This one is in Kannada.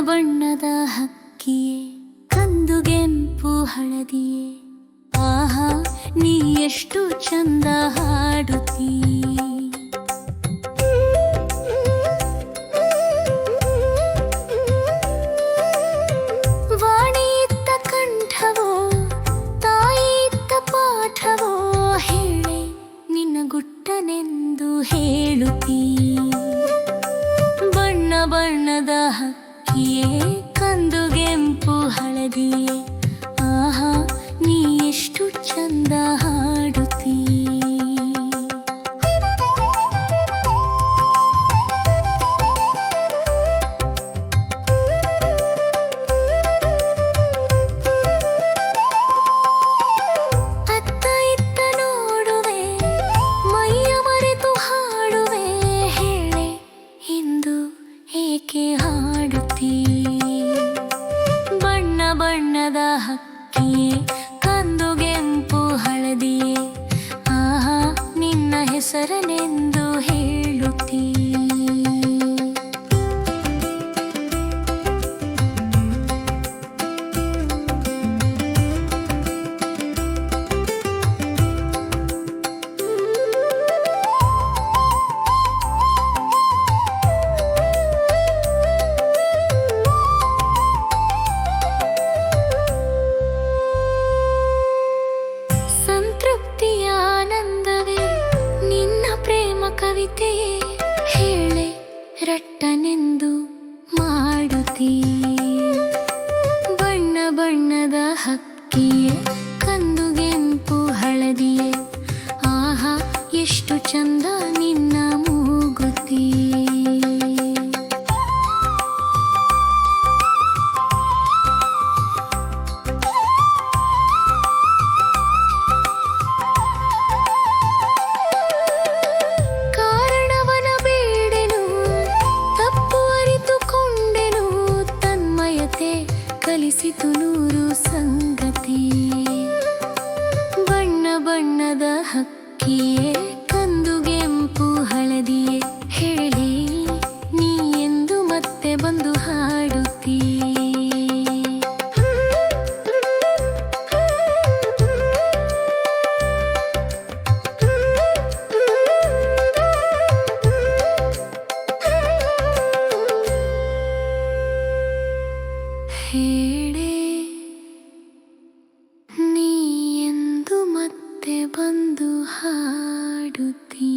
ಬಣ್ಣದ ಹಕ್ಕಿಯೇ ಕಂದುಗೆಂಪು ಹಳದಿಯೇ ಆಹಾ ನೀ ಎಷ್ಟು ಚಂದ ಹಾಡುತ್ತೀ ವಾಣಿಯಿತ್ತ ಕಂಠವೋ ತಾಯಿತ್ತ ಪಾಠವೋ ಹೇಳೆ ನಿನ್ನ ಗುಟ್ಟನೆಂದು ಹೇಳುತ್ತೀ ಬಣ್ಣ ಬಣ್ಣದ ಹಕ್ಕಿಯೇ ಕಂದುಗೆಂಪು ಹಳದಿಯೇ ಆಹಾ ನೀ ಎಷ್ಟು ಚಂದ ಹಾಡುತ್ತೀ ಅತ್ತ ಇತ್ತ ನೋಡುವೆ ಮೈಯ ಮರೆತು ಹಾಡುವೆ ಹೇಳೆ ಇಂದು ಏಕೆ ಹಾಡುತ್ತೀ ಬಣ್ಣ ಬಣ್ಣದ ಹಕ್ಕಿಯೇ ಕಂದುಗೆಂಪು ಹಳದಿಯೇ ಆಹಾ ನಿನ್ನ ಹೆಸರನೆಂದು ಹೇಳುತ್ತೀ ಸಂತೃಪ್ತಿಯ ಆನಂದವೇ ನಿನ್ನ ಪ್ರೇಮ ಕವಿತೆಯೇ ಹೇಳೆ ರಟ್ಟನೆಂದು ಮಾಡುತ್ತೀ ಬಣ್ಣ ಬಣ್ಣದ ಹಕ್ಕಿಯೇ ಕಂದುಗೆಂಪು ಹಳದಿಯೇ ಆಹಾ ಎಷ್ಟು ಚಂದ ನಿನ್ನ ಮೂಗುತ್ತೀ ಕಾರಣವನ ಬೇಡೆನು ತಪ್ಪು ಅರಿತುಕೊಂಡೆನು ತನ್ಮಯತೆ ಕಲಿಸಿತು ನೂರು ಸಂಗತಿ ಬಣ್ಣ ಬಣ್ಣದ ಹಕ್ಕಿಯೇ ಕಂದುಗೆಂಪು ಹಳದಿಯೇ ಹೇಳಿ ನೀ ಎಂದು ಮತ್ತೆ ಬಂದು ಹಾಡುತ್ತೀ ಹೇಳೆ ನೀ ಎಂದು ಮತ್ತೆ ಬಂದು ಹಾಡುತ್ತೀ